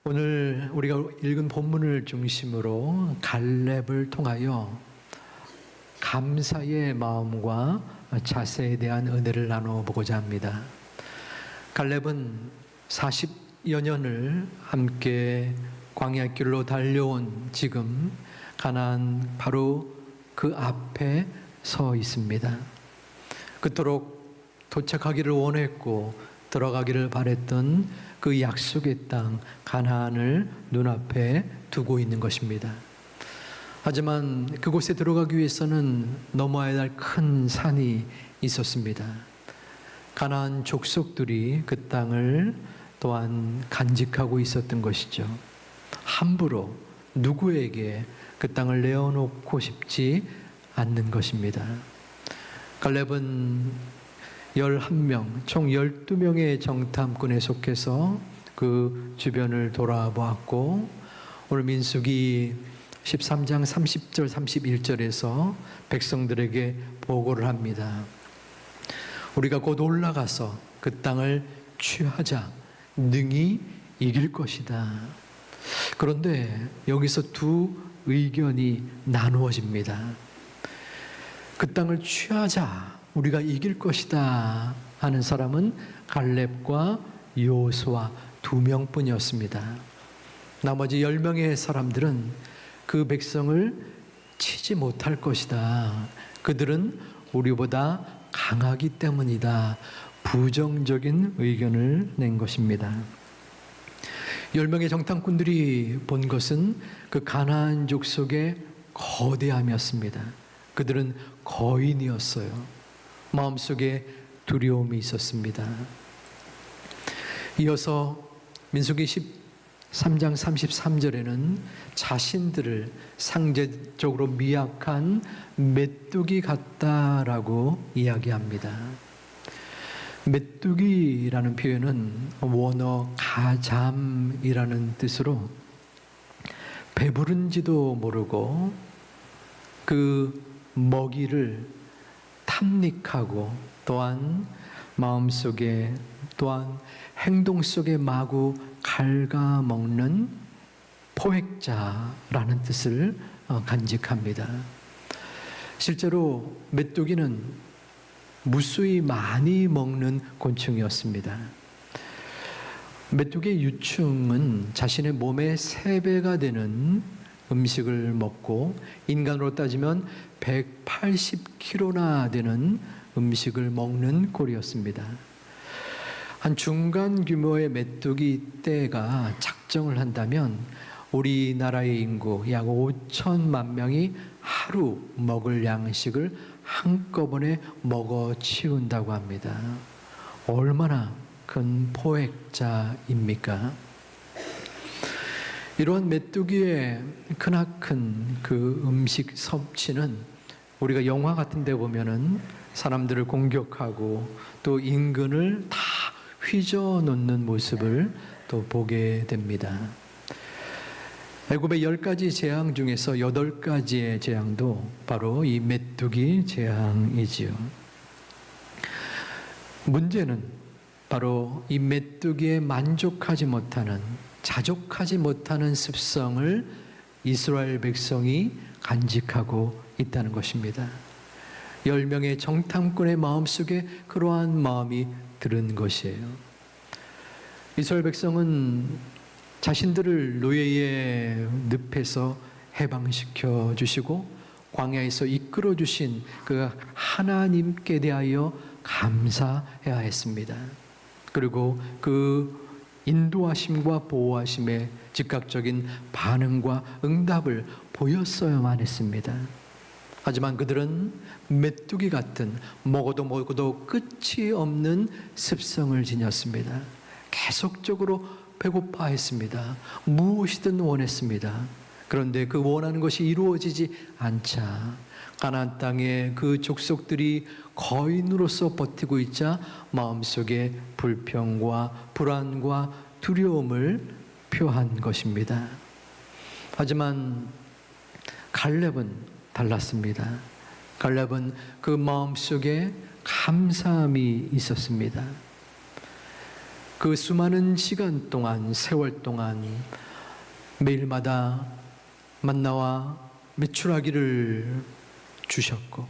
오늘 우리가 읽은 본문을 중심으로 갈렙을 통하여 감사의 마음과 자세에 대한 은혜를 나눠보고자 합니다. 갈렙은 40여 년을 함께 광야길로 달려온 지금 가나안 바로 그 앞에 서 있습니다. 그토록 도착하기를 원했고 들어가기를 바랬던 그 약속의 땅 가나안을 눈앞에 두고 있는 것입니다. 하지만 그곳에 들어가기 위해서는 넘어야 할 큰 산이 있었습니다. 가나안 족속들이 그 땅을 또한 간직하고 있었던 것이죠. 함부로 누구에게 그 땅을 내어놓고 싶지 않는 것입니다. 갈렙은 11명, 총 12명의 정탐꾼에 속해서 그 주변을 돌아보았고, 오늘 민수기 13장 30절 31절에서 백성들에게 보고를 합니다. 우리가 곧 올라가서 그 땅을 취하자, 능히 이길 것이다. 그런데 여기서 두 의견이 나누어집니다. 그 땅을 취하자, 우리가 이길 것이다 하는 사람은 갈렙과 여호수아 2명뿐이었습니다. 나머지 10명의 사람들은 그 백성을 치지 못할 것이다. 그들은 우리보다 강하기 때문이다. 부정적인 의견을 낸 것입니다. 10명의 정탐꾼들이 본 것은 그 가나안 족속의 거대함이었습니다. 그들은 거인이었어요. 마음속에 두려움이 있었습니다. 이어서 민수기 13장 33절에는 자신들을 상대적으로 미약한 메뚜기 같다라고 이야기합니다. 메뚜기라는 표현은 원어 가잠이라는 뜻으로 배부른지도 모르고 그 먹이를 탐닉하고 또한 마음속에 또한 행동 속에 마구 갉아먹는 포획자라는 뜻을 간직합니다. 실제로 메뚜기는 무수히 많이 먹는 곤충이었습니다. 메뚜기의 유충은 자신의 몸의 3배가 되는 음식을 먹고 인간으로 따지면 180kg나 되는 음식을 먹는 꼴이었습니다. 한 중간 규모의 메뚜기 떼가 작정을 한다면 우리나라의 인구 약 5천만 명이 하루 먹을 양식을 한꺼번에 먹어 치운다고 합니다. 얼마나 큰 포획자입니까? 이러한 메뚜기의 크나큰 그 음식 섭취는 우리가 영화 같은 데 보면은 사람들을 공격하고 또 인근을 다 휘저 놓는 모습을 또 보게 됩니다. 애굽의 10가지 재앙 중에서 8가지의 재앙도 바로 이 메뚜기 재앙이지요. 문제는 바로 이 메뚜기에 만족하지 못하는, 자족하지 못하는 습성을 이스라엘 백성이 간직하고 있다는 것입니다. 10명의 정탐꾼의 마음속에 그러한 마음이 들은 것이에요. 이스라엘 백성은 자신들을 노예의 늪에서 해방시켜 주시고 광야에서 이끌어 주신 그 하나님께 대하여 감사해야 했습니다. 그리고 그 인도하심과 보호하심의 즉각적인 반응과 응답을 보였어야만 했습니다. 하지만 그들은 메뚜기 같은 먹어도 끝이 없는 습성을 지녔습니다. 계속적으로 배고파했습니다. 무엇이든 원했습니다. 그런데 그 원하는 것이 이루어지지 않자 가나안 땅에 그 족속들이 거인으로서 버티고 있자 마음속에 불평과 불안과 두려움을 표한 것입니다. 하지만 갈렙은 달랐습니다. 갈렙은 그 마음속에 감사함이 있었습니다. 그 수많은 시간 동안, 세월 동안 매일마다 만나와 메추라기를 주셨고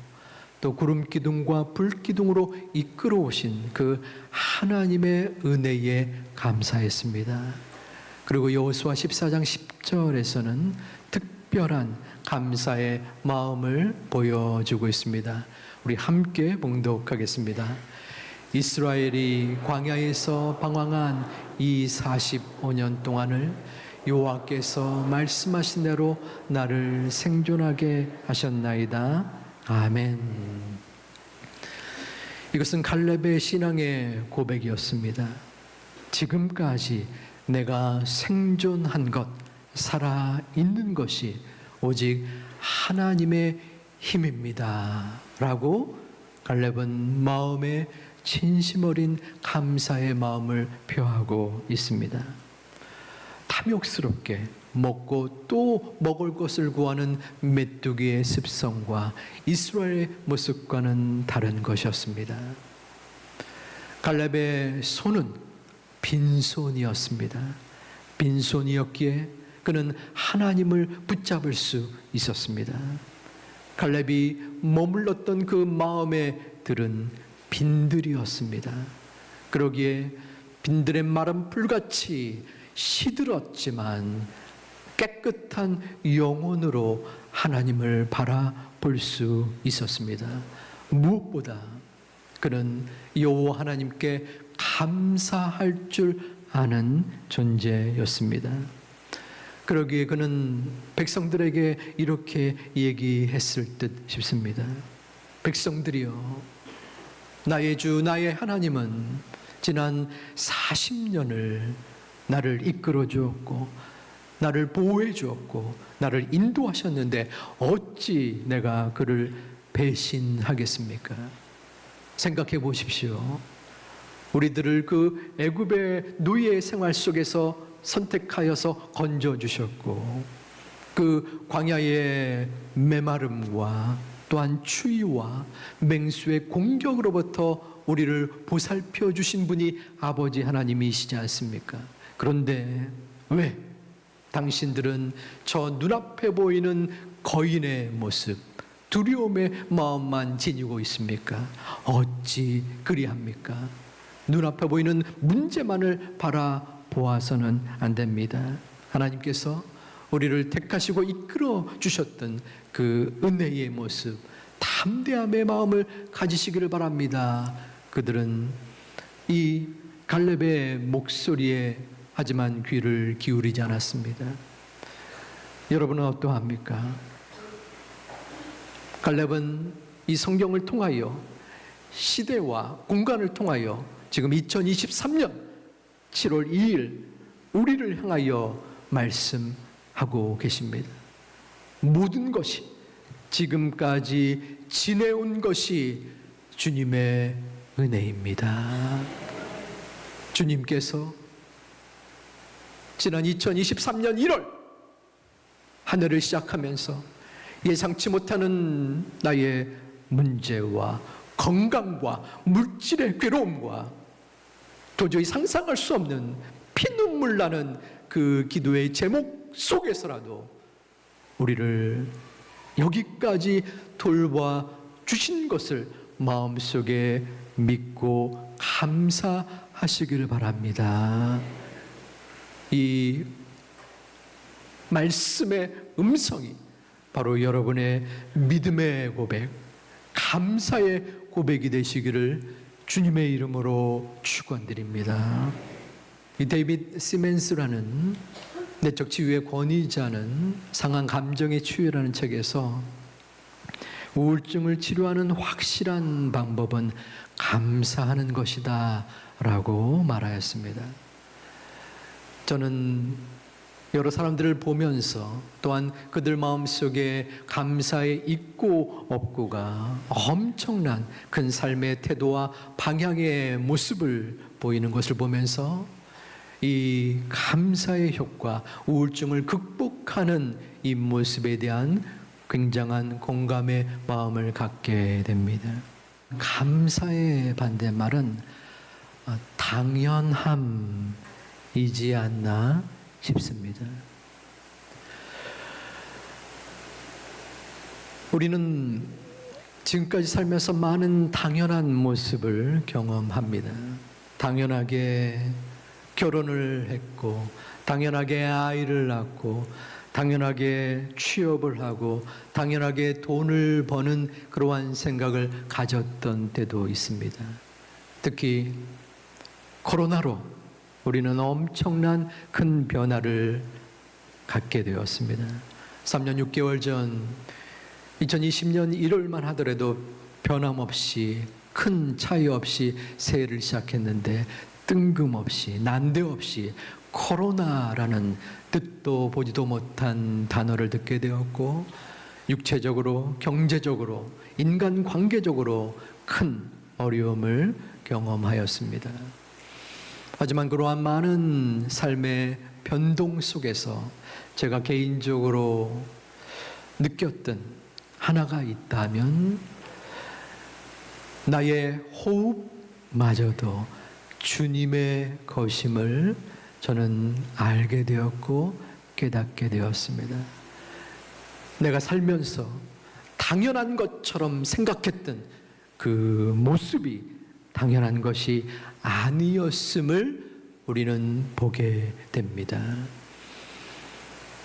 또 구름 기둥과 불 기둥으로 이끌어 오신 그 하나님의 은혜에 감사했습니다. 그리고 여호수아 14장 10절에서는 특별한 감사의 마음을 보여주고 있습니다. 우리 함께 봉독하겠습니다. 이스라엘이 광야에서 방황한 이 45년 동안을 여호와께서 말씀하신 대로 나를 생존하게 하셨나이다. 아멘. 이것은 갈렙의 신앙의 고백이었습니다. 지금까지 내가 생존한 것, 살아있는 것이 오직 하나님의 힘입니다 라고 갈렙은 마음에 진심 어린 감사의 마음을 표하고 있습니다. 탐욕스럽게 먹고 또 먹을 것을 구하는 메뚜기의 습성과 이스라엘의 모습과는 다른 것이었습니다. 갈렙의 손은 빈손이었습니다. 빈손이었기에 그는 하나님을 붙잡을 수 있었습니다. 갈렙이 머물렀던 그 마음의 들은 빈들이었습니다. 그러기에 빈들의 마른 풀같이 시들었지만 깨끗한 영혼으로 하나님을 바라볼 수 있었습니다. 무엇보다 그는 여호와 하나님께 감사할 줄 아는 존재였습니다. 그러기에 그는 백성들에게 이렇게 얘기했을 듯 싶습니다. 백성들이여, 나의 주 나의 하나님은 지난 40년을 나를 이끌어 주었고 나를 보호해 주었고 나를 인도하셨는데 어찌 내가 그를 배신하겠습니까? 생각해 보십시오. 우리들을 그 애굽의 노예 생활 속에서 선택하여서 건져 주셨고 그 광야의 메마름과 또한 추위와 맹수의 공격으로부터 우리를 보살펴 주신 분이 아버지 하나님이시지 않습니까? 그런데 왜 당신들은 저 눈앞에 보이는 거인의 모습, 두려움의 마음만 지니고 있습니까? 어찌 그리합니까? 눈앞에 보이는 문제만을 바라보아서는 안 됩니다. 하나님께서 우리를 택하시고 이끌어 주셨던 그 은혜의 모습, 담대함의 마음을 가지시기를 바랍니다. 그들은 이 갈렙의 목소리에 하지만 귀를 기울이지 않았습니다. 여러분은 어떠합니까? 갈렙은 이 성경을 통하여 시대와 공간을 통하여 지금 2023년 7월 2일 우리를 향하여 말씀하고 계십니다. 모든 것이 지금까지 지내온 것이 주님의 은혜입니다. 주님께서 지난 2023년 1월 한 해를 시작하면서 예상치 못하는 나의 문제와 건강과 물질의 괴로움과 도저히 상상할 수 없는 피눈물 나는 그 기도의 제목 속에서라도 우리를 여기까지 돌봐 주신 것을 마음속에 믿고 감사하시길 바랍니다. 이 말씀의 음성이 바로 여러분의 믿음의 고백, 감사의 고백이 되시기를 주님의 이름으로 축원드립니다. 이 데이빗 시멘스라는 내적 치유의 권위자는 상한 감정의 치유라는 책에서 우울증을 치료하는 확실한 방법은 감사하는 것이다 라고 말하였습니다. 저는 여러 사람들을 보면서 또한 그들 마음속에 감사의 있고 없고가 엄청난 큰 삶의 태도와 방향의 모습을 보이는 것을 보면서 이 감사의 효과, 우울증을 극복하는 이 모습에 대한 굉장한 공감의 마음을 갖게 됩니다. 감사의 반대말은 당연함이지 않나 싶습니다. 우리는 지금까지 살면서 많은 당연한 모습을 경험합니다. 당연하게 결혼을 했고, 당연하게 아이를 낳고, 당연하게 취업을 하고, 당연하게 돈을 버는 그러한 생각을 가졌던 때도 있습니다. 특히 코로나로 우리는 엄청난 큰 변화를 갖게 되었습니다. 3년 6개월 전 2020년 1월만 하더라도 변함없이 큰 차이 없이 새해를 시작했는데 뜬금없이 난데없이 코로나라는 듣도 보지도 못한 단어를 듣게 되었고, 육체적으로, 경제적으로, 인간관계적으로 큰 어려움을 경험하였습니다. 하지만 그러한 많은 삶의 변동 속에서 제가 개인적으로 느꼈던 하나가 있다면, 나의 호흡마저도 주님의 것임을 저는 알게 되었고 깨닫게 되었습니다. 내가 살면서 당연한 것처럼 생각했던 그 모습이 당연한 것이 아니었음을 우리는 보게 됩니다.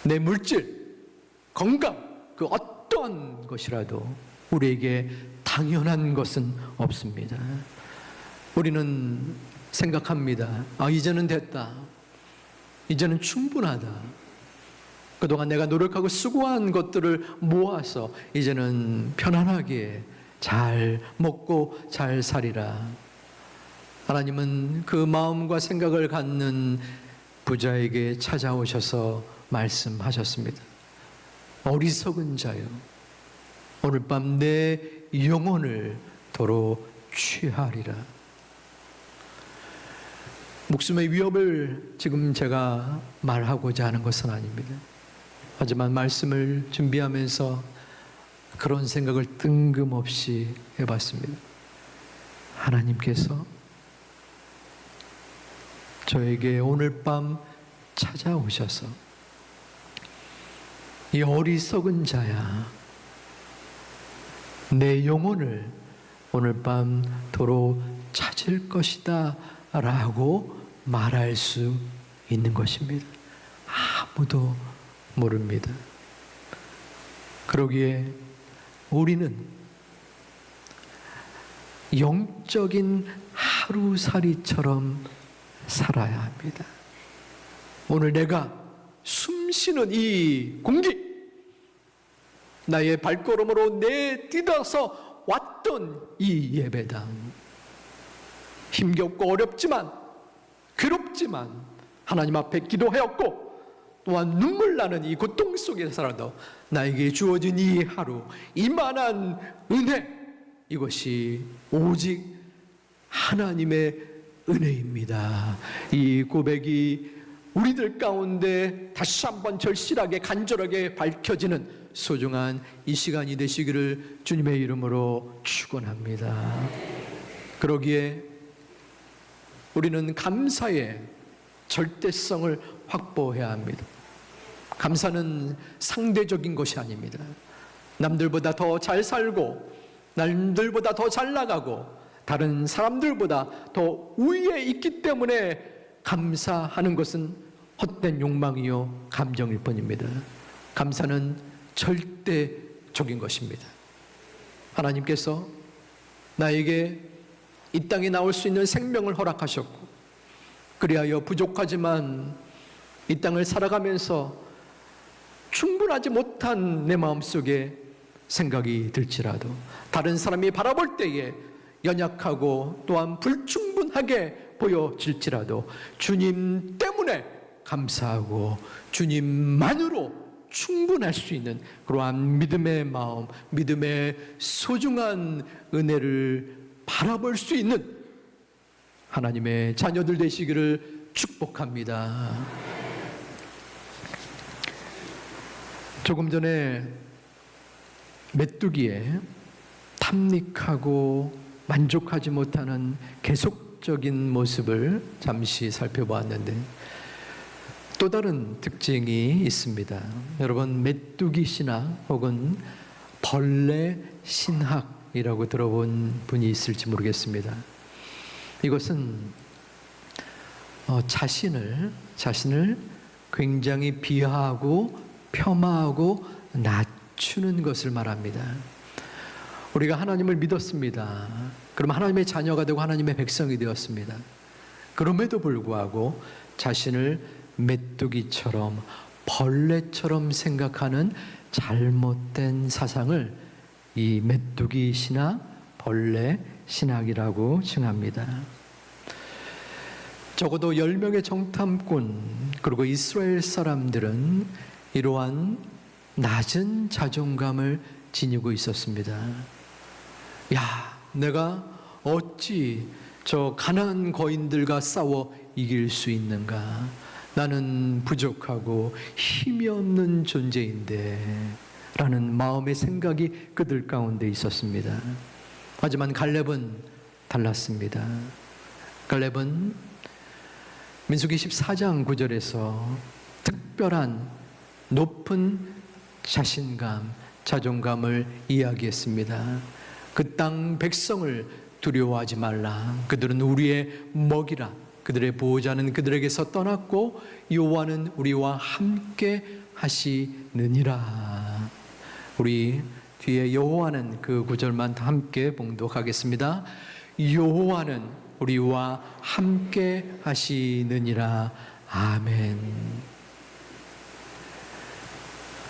내 물질, 건강, 그 어떠한 것이라도 우리에게 당연한 것은 없습니다. 우리는 생각합니다. 이제는 됐다. 이제는 충분하다. 그동안 내가 노력하고 수고한 것들을 모아서 이제는 편안하게 잘 먹고 잘 살리라. 하나님은 그 마음과 생각을 갖는 부자에게 찾아오셔서 말씀하셨습니다. 어리석은 자여, 오늘 밤 내 영혼을 도로 취하리라. 목숨의 위협을 지금 제가 말하고자 하는 것은 아닙니다. 하지만 말씀을 준비하면서 그런 생각을 뜬금없이 해봤습니다. 하나님께서 저에게 오늘 밤 찾아오셔서 이 어리석은 자야, 내 영혼을 오늘 밤 도로 찾을 것이다 라고 말할 수 있는 것입니다. 아무도 모릅니다. 그러기에 우리는 영적인 하루살이처럼 살아야 합니다. 오늘 내가 숨쉬는 이 공기, 나의 발걸음으로 내딛어서 왔던 이 예배당, 힘겹고 어렵지만, 괴롭지만 하나님 앞에 기도하였고, 또한 눈물 나는 이 고통 속에서라도 나에게 주어진 이 하루, 이만한 은혜, 이것이 오직 하나님의 은혜입니다. 이 고백이 우리들 가운데 다시 한번 절실하게 간절하게 밝혀지는 소중한 이 시간이 되시기를 주님의 이름으로 축원합니다. 그러기에 우리는 감사의 절대성을 확보해야 합니다. 감사는 상대적인 것이 아닙니다. 남들보다 더 잘 살고, 남들보다 더 잘 나가고, 다른 사람들보다 더 우위에 있기 때문에 감사하는 것은 헛된 욕망이요 감정일 뿐입니다. 감사는 절대적인 것입니다. 하나님께서 나에게 이 땅에 나올 수 있는 생명을 허락하셨고, 그리하여 부족하지만 이 땅을 살아가면서 충분하지 못한 내 마음속에 생각이 들지라도 다른 사람이 바라볼 때에 연약하고 또한 불충분하게 보여질지라도 주님 때문에 감사하고 주님만으로 충분할 수 있는 그러한 믿음의 마음, 믿음의 소중한 은혜를 바라볼 수 있는 하나님의 자녀들 되시기를 축복합니다. 조금 전에 메뚜기에 탐닉하고 만족하지 못하는 계속 기록적인 모습을 잠시 살펴보았는데 또 다른 특징이 있습니다. 여러분, 메뚜기 신학 혹은 벌레 신학이라고 들어본 분이 있을지 모르겠습니다. 이것은 자신을 굉장히 비하하고 폄하하고 낮추는 것을 말합니다. 우리가 하나님을 믿었습니다. 그럼 하나님의 자녀가 되고 하나님의 백성이 되었습니다. 그럼에도 불구하고 자신을 메뚜기처럼 벌레처럼 생각하는 잘못된 사상을 이 메뚜기 신학, 벌레 신학이라고 칭합니다. 적어도 10명의 정탐꾼 그리고 이스라엘 사람들은 이러한 낮은 자존감을 지니고 있었습니다. 야, 내가 어찌 저 가나안 거인들과 싸워 이길 수 있는가? 나는 부족하고 힘이 없는 존재인데 라는 마음의 생각이 그들 가운데 있었습니다. 하지만 갈렙은 달랐습니다. 갈렙은 민수기 14장 9절에서 특별한 높은 자신감, 자존감을 이야기했습니다. 그 땅 백성을 두려워하지 말라. 그들은 우리의 먹이라. 그들의 보호자는 그들에게서 떠났고 여호와는 우리와 함께 하시느니라. 우리 뒤에 여호와는 그 구절만 함께 봉독하겠습니다. 여호와는 우리와 함께 하시느니라. 아멘.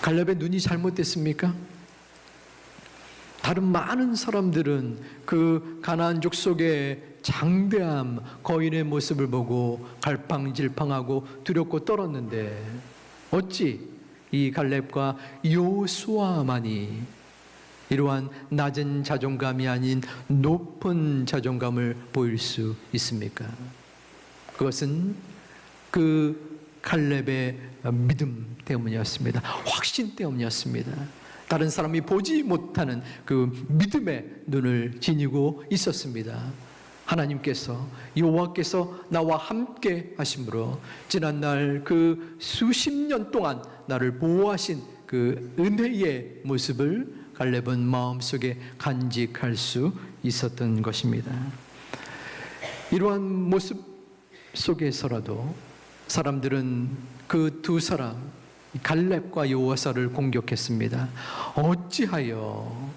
갈렙의 눈이 잘못됐습니까? 다른 많은 사람들은 그 가나안 족속의 장대함, 거인의 모습을 보고 갈팡질팡하고 두렵고 떨었는데 어찌 이 갈렙과 여호수아만이 이러한 낮은 자존감이 아닌 높은 자존감을 보일 수 있습니까? 그것은 그 갈렙의 믿음 때문이었습니다. 확신 때문이었습니다. 다른 사람이 보지 못하는 그 믿음의 눈을 지니고 있었습니다. 하나님께서, 여호와께서 나와 함께 하심으로 지난날 그 수십 년 동안 나를 보호하신 그 은혜의 모습을 갈렙은 마음속에 간직할 수 있었던 것입니다. 이러한 모습 속에서라도 사람들은 그 두 사람 갈렙과 여호와사를 공격했습니다. 어찌하여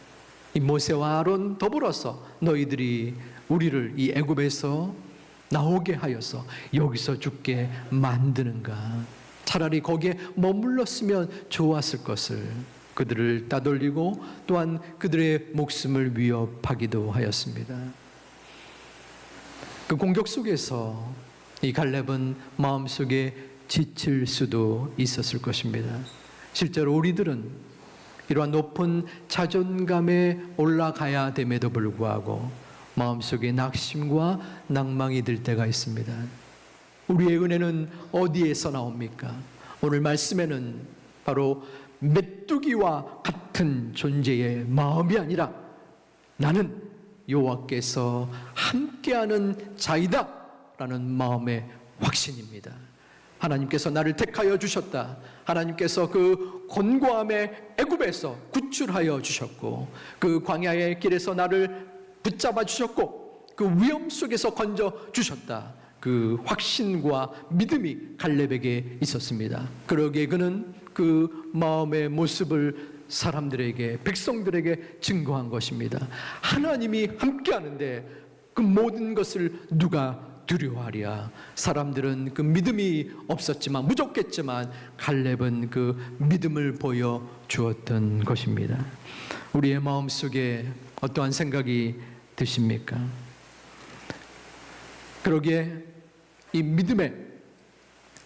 이 모세와 아론 더불어서 너희들이 우리를 이 애굽에서 나오게 하여서 여기서 죽게 만드는가? 차라리 거기에 머물렀으면 좋았을 것을. 그들을 따돌리고 또한 그들의 목숨을 위협하기도 하였습니다. 그 공격 속에서 이 갈렙은 마음속에 지칠 수도 있었을 것입니다. 실제로 우리들은 이러한 높은 자존감에 올라가야 됨에도 불구하고 마음속에 낙심과 낭망이 들 때가 있습니다. 우리의 은혜는 어디에서 나옵니까? 오늘 말씀에는 바로 메뚜기와 같은 존재의 마음이 아니라 나는 여호와께서 함께하는 자이다 라는 마음의 확신입니다. 하나님께서 나를 택하여 주셨다. 하나님께서 그 곤고함의 애굽에서 구출하여 주셨고 그 광야의 길에서 나를 붙잡아 주셨고 그 위험 속에서 건져 주셨다. 그 확신과 믿음이 갈렙에게 있었습니다. 그러기에 그는 그 마음의 모습을 사람들에게, 백성들에게 증거한 것입니다. 하나님이 함께하는데 그 모든 것을 누가 두려워하랴. 사람들은 그 믿음이 없었지만, 부족했지만 갈렙은 그 믿음을 보여주었던 것입니다. 우리의 마음속에 어떠한 생각이 드십니까? 그러기에 이 믿음의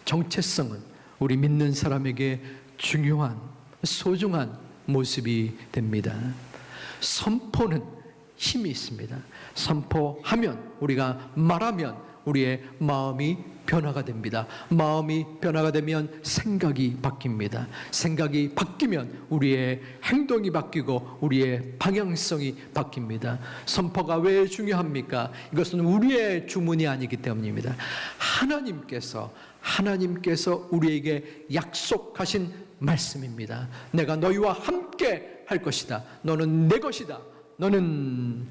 정체성은 우리 믿는 사람에게 중요한, 소중한 모습이 됩니다. 선포는 힘이 있습니다. 선포하면, 우리가 말하면 우리의 마음이 변화가 됩니다. 마음이 변화가 되면 생각이 바뀝니다. 생각이 바뀌면 우리의 행동이 바뀌고 우리의 방향성이 바뀝니다. 선포가 왜 중요합니까? 이것은 우리의 주문이 아니기 때문입니다. 하나님께서 우리에게 약속하신 말씀입니다. 내가 너희와 함께 할 것이다. 너는 내 것이다. 너는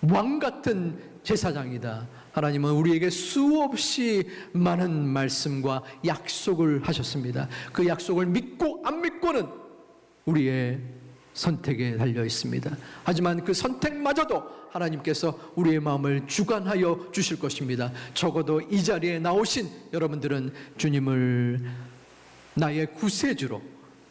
왕 같은 제사장이다. 하나님은 우리에게 수없이 많은 말씀과 약속을 하셨습니다. 그 약속을 믿고 안 믿고는 우리의 선택에 달려 있습니다. 하지만 그 선택마저도 하나님께서 우리의 마음을 주관하여 주실 것입니다. 적어도 이 자리에 나오신 여러분들은 주님을 나의 구세주로,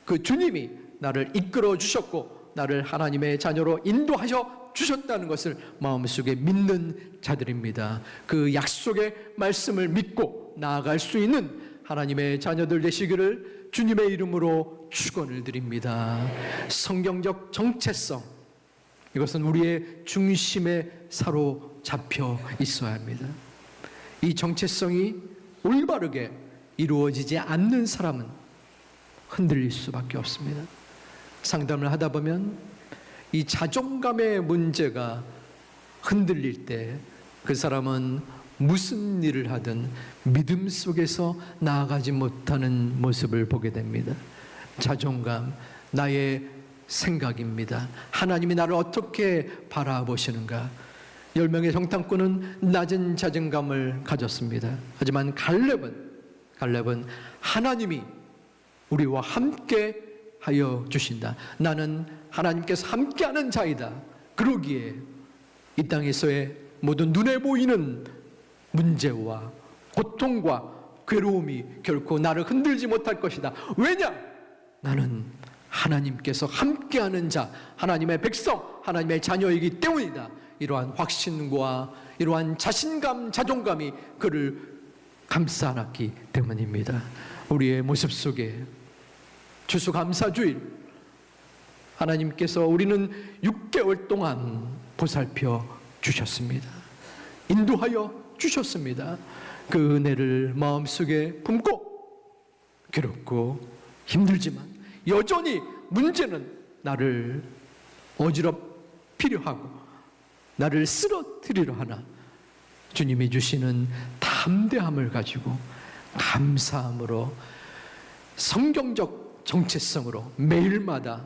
그 주님이 나를 이끌어 주셨고 나를 하나님의 자녀로 인도하셔 주셨다는 것을 마음속에 믿는 자들입니다. 그 약속의 말씀을 믿고 나아갈 수 있는 하나님의 자녀들 되시기를 주님의 이름으로 축원을 드립니다. 성경적 정체성, 이것은 우리의 중심에 사로잡혀 있어야 합니다. 이 정체성이 올바르게 이루어지지 않는 사람은 흔들릴 수밖에 없습니다. 상담을 하다 보면 이 자존감의 문제가 흔들릴 때 그 사람은 무슨 일을 하든 믿음 속에서 나아가지 못하는 모습을 보게 됩니다. 자존감, 나의 생각입니다. 하나님이 나를 어떻게 바라보시는가? 10명의 정탐꾼은 낮은 자존감을 가졌습니다. 하지만 갈렙은 하나님이 우리와 함께 하여 주신다. 나는 하나님께서 함께하는 자이다. 그러기에 이 땅에서의 모든 눈에 보이는 문제와 고통과 괴로움이 결코 나를 흔들지 못할 것이다. 왜냐? 나는 하나님께서 함께하는 자, 하나님의 백성, 하나님의 자녀이기 때문이다. 이러한 확신과 이러한 자신감, 자존감이 그를 감싸 안았기 때문입니다. 우리의 모습 속에 추수감사주일, 하나님께서 우리는 6개월 동안 보살펴 주셨습니다. 인도하여 주셨습니다. 그 은혜를 마음속에 품고 괴롭고 힘들지만 여전히 문제는 나를 어지럽히려 하고 나를 쓰러뜨리려 하나 주님이 주시는 담대함을 가지고 감사함으로 성경적 정체성으로 매일마다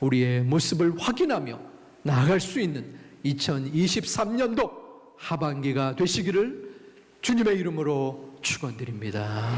우리의 모습을 확인하며 나아갈 수 있는 2023년도 하반기가 되시기를 주님의 이름으로 축원드립니다.